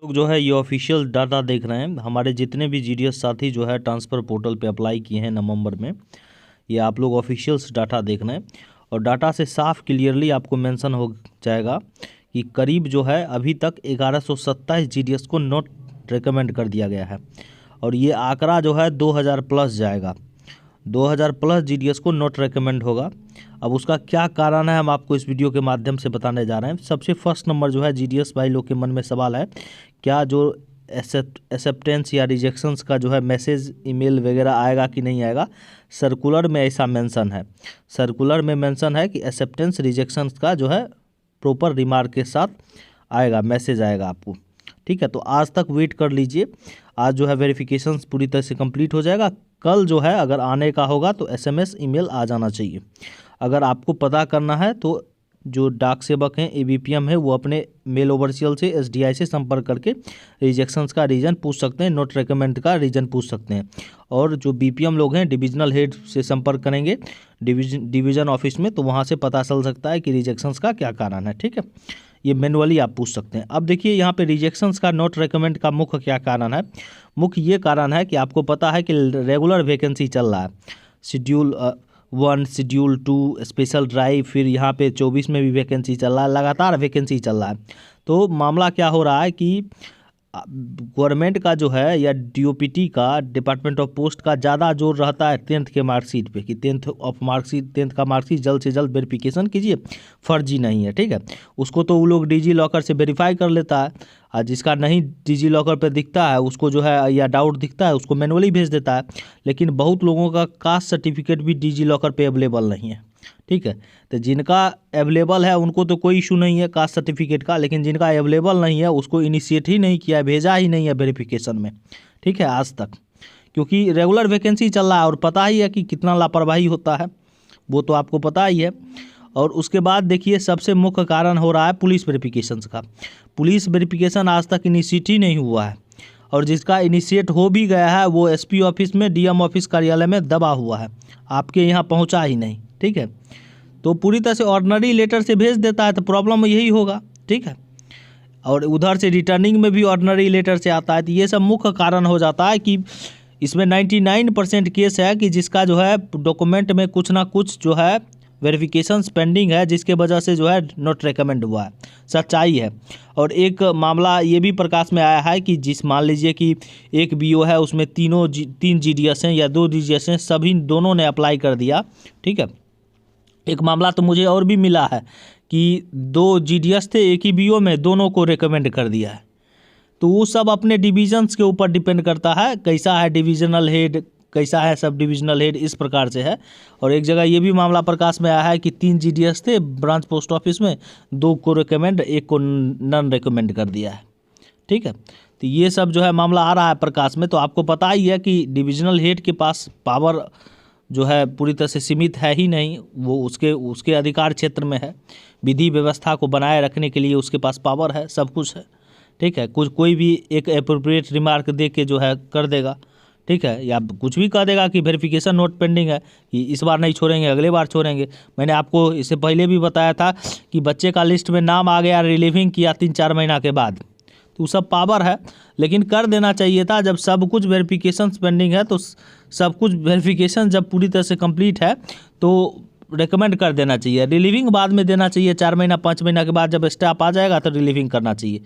लोग जो है ये ऑफिशियल डाटा देख रहे हैं। हमारे जितने भी जीडीएस साथी जो है ट्रांसफ़र पोर्टल पे अप्लाई किए हैं नवंबर में, ये आप लोग ऑफिशियल्स डाटा देख रहे हैं और डाटा से साफ क्लियरली आपको मेंशन हो जाएगा कि करीब जो है अभी तक 1127 जीडीएस को नॉट रिकमेंड कर दिया गया है और ये आंकड़ा जो है 2000 प्लस जाएगा। 2000 प्लस जीडीएस को नॉट रिकमेंड होगा। अब उसका क्या कारण है हम आपको इस वीडियो के माध्यम से बताने जा रहे हैं। सबसे फर्स्ट नंबर जो है जीडीएस भाई लोग के मन में सवाल है, क्या जो एक्सेप्टेंस या रिजेक्शंस का जो है मैसेज ईमेल वगैरह आएगा कि नहीं आएगा। सर्कुलर में ऐसा मेंशन है, सर्कुलर में मेंशन है कि एक्सेप्टेंस रिजेक्शंस का जो है प्रॉपर रिमार्क के साथ आएगा, मैसेज आएगा आपको। ठीक है, तो आज तक वेट कर लीजिए। आज जो है वेरिफिकेशन पूरी तरह से कंप्लीट हो जाएगा। कल जो है अगर आने का होगा तो एसएमएस ईमेल आ जाना चाहिए। अगर आपको पता करना है तो जो डाक सेवक हैं एबीपीएम है वो अपने मेल ओवरसीयल से एसडीआई से संपर्क करके रिजेक्शंस का रीज़न पूछ सकते हैं, नॉट रिकमेंड का रीज़न पूछ सकते हैं। और जो बीपीएम लोग हैं डिविजनल हेड से संपर्क करेंगे डिवीज़न ऑफिस में, तो वहाँ से पता चल सकता है कि रिजेक्शंस का क्या कारण है। ठीक है, ये मैनुअली आप पूछ सकते हैं। अब देखिए यहाँ पे रिजेक्शंस का नॉट रिकमेंड का मुख्य क्या कारण है। मुख्य ये कारण है कि आपको पता है कि रेगुलर वैकेंसी चल रहा है, शेड्यूल 1, शेड्यूल 2, स्पेशल ड्राइव, फिर यहाँ पे 24 में भी वैकेंसी चल रहा है, लगातार वैकेंसी चल रहा है। तो मामला क्या हो रहा है कि गवर्नमेंट का जो है या डीओपीटी का, डिपार्टमेंट ऑफ पोस्ट का ज़्यादा जोर रहता है 10th के मार्कशीट पे कि 10th का मार्कशीट जल्द से जल्द वेरिफिकेशन कीजिए, फर्जी नहीं है। ठीक है, उसको तो वो लोग डिजी लॉकर से वेरीफाई कर लेता है और जिसका नहीं डिजी लॉकर पे दिखता है उसको जो है या डाउट दिखता है उसको मैनुअली भेज देता है। लेकिन बहुत लोगों का कास्ट सर्टिफिकेट भी डिजी लॉकर पे अवेलेबल नहीं है। ठीक है, तो जिनका अवेलेबल है उनको तो कोई इशू नहीं है कास्ट सर्टिफिकेट का, लेकिन जिनका अवेलेबल नहीं है उसको इनिशिएट ही नहीं किया, भेजा ही नहीं है वेरिफिकेशन में। ठीक है, आज तक, क्योंकि रेगुलर वैकेंसी चल रहा है और पता ही है कि कितना लापरवाही होता है, वो तो आपको पता ही है। और उसके बाद देखिए सबसे मुख्य कारण हो रहा है पुलिस वेरिफिकेशन का। पुलिस वेरिफिकेशन आज तक इनिशिएट ही नहीं हुआ है और जिसका इनिशिएट हो भी गया है वो एसपी ऑफिस में, डीएम ऑफिस कार्यालय में दबा हुआ है, आपके यहाँ पहुँचा ही नहीं। ठीक है, तो पूरी तरह से ऑर्डिनरी लेटर से भेज देता है तो प्रॉब्लम यही होगा। ठीक है, और उधर से रिटर्निंग में भी ऑर्डिनरी लेटर से आता है। तो ये सब मुख्य कारण हो जाता है कि इसमें 99% केस है कि जिसका जो है डॉक्यूमेंट में कुछ ना कुछ जो है वेरिफिकेशन पेंडिंग है, जिसके वजह से जो है नॉट रिकमेंड हुआ है, सच्चाई है। और एक मामला ये भी प्रकाश में आया है कि जिस मान लीजिए कि एक बीओ है उसमें 3 जीडीएस हैं या 2 जीडीएस हैं, सभी दोनों ने अप्लाई कर दिया। ठीक है, एक मामला तो मुझे और भी मिला है कि 2 जीडीएस थे एक ही बीओ में, दोनों को रिकमेंड कर दिया है। तो वो सब अपने डिविजन्स के ऊपर डिपेंड करता है, कैसा है डिविजनल हेड, कैसा है सब डिविजनल हेड, इस प्रकार से है। और एक जगह ये भी मामला प्रकाश में आया है कि 3 जीडीएस थे ब्रांच पोस्ट ऑफिस में, 2 को रिकमेंड, 1 को नन रिकमेंड कर दिया है। ठीक है, तो ये सब जो है मामला आ रहा है प्रकाश में। तो आपको पता ही है कि डिविजनल हेड के पास पावर जो है पूरी तरह से सीमित है ही नहीं, वो उसके अधिकार क्षेत्र में है। विधि व्यवस्था को बनाए रखने के लिए उसके पास पावर है, सब कुछ है। ठीक है, कोई भी एक एप्रोप्रिएट रिमार्क दे के जो है कर देगा। ठीक है, या कुछ भी कह देगा कि वेरिफिकेशन नोट पेंडिंग है, कि इस बार नहीं छोड़ेंगे अगले बार छोड़ेंगे। मैंने आपको इससे पहले भी बताया था कि बच्चे का लिस्ट में नाम आ गया, रिलीविंग किया 3-4 महीना के बाद, तो सब पावर है। लेकिन कर देना चाहिए था जब सब कुछ वेरिफिकेशन पेंडिंग है, तो सब कुछ वेरिफिकेशन जब पूरी तरह से कंप्लीट है तो रिकमेंड कर देना चाहिए। रिलीविंग बाद में देना चाहिए, 4 महीना 5 महीना के बाद जब स्टाफ आ जाएगा तो रिलीविंग करना चाहिए।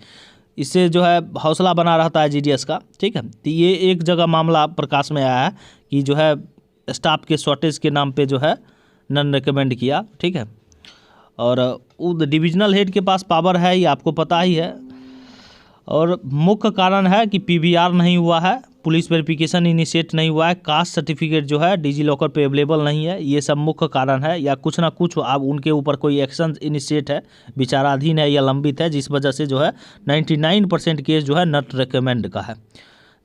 इससे जो है हौसला बना रहता है जीडीएस का। ठीक है, तो ये एक जगह मामला प्रकाश में आया है कि जो है स्टाफ के शॉर्टेज के नाम पे जो है नन रिकमेंड किया। ठीक है, और वो डिविजनल हेड के पास पावर है, ये आपको पता ही है। और मुख्य कारण है कि पीवीआर नहीं हुआ है, पुलिस वेरिफिकेशन इनिशिएट नहीं हुआ है, कास्ट सर्टिफिकेट जो है डिजी लॉकर पे अवेलेबल नहीं है, ये सब मुख्य कारण है। या कुछ ना कुछ अब उनके ऊपर कोई एक्शन इनिशिएट है, विचाराधीन है या लंबित है, जिस वजह से जो है 99% केस जो है नॉट रिकमेंड का है।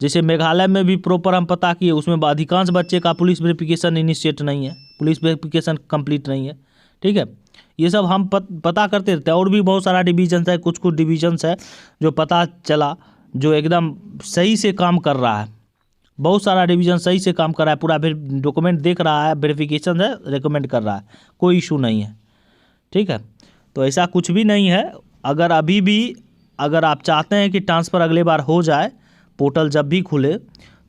जैसे मेघालय में भी प्रॉपर हम पता किए, उसमें अधिकांश बच्चे का पुलिस वेरिफिकेशन इनिशिएट नहीं है, पुलिस वेरिफिकेशन कंप्लीट नहीं है। ठीक है, ये सब हम पता करते रहते हैं। और भी बहुत सारा डिविजन्स है, कुछ डिविजन्स है जो पता चला जो एकदम सही से काम कर रहा है। बहुत सारा डिवीजन सही से काम कर रहा है, पूरा डॉक्यूमेंट देख रहा है, वेरिफिकेशन है, रिकमेंड कर रहा है, कोई इशू नहीं है। ठीक है, तो ऐसा कुछ भी नहीं है। अगर अभी भी अगर आप चाहते हैं कि ट्रांसफ़र अगले बार हो जाए, पोर्टल जब भी खुले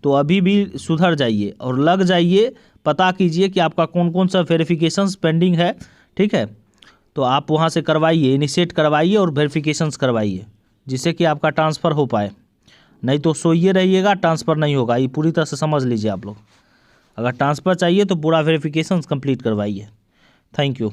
तो अभी भी सुधर जाइए और लग जाइए, पता कीजिए कि आपका कौन कौन सा वेरिफिकेशंस पेंडिंग है, ठीक है। तो आप वहाँ से करवाइए, इनिशिएट करवाइए और वेरिफिकेशंस करवाइए, जिससे कि आपका ट्रांसफ़र हो पाए। नहीं तो सोइए रहिएगा, ट्रांसफ़र नहीं होगा। ये पूरी तरह से समझ लीजिए आप लोग। अगर ट्रांसफ़र चाहिए तो पूरा वेरिफिकेशंस कंप्लीट करवाइए। Thank you.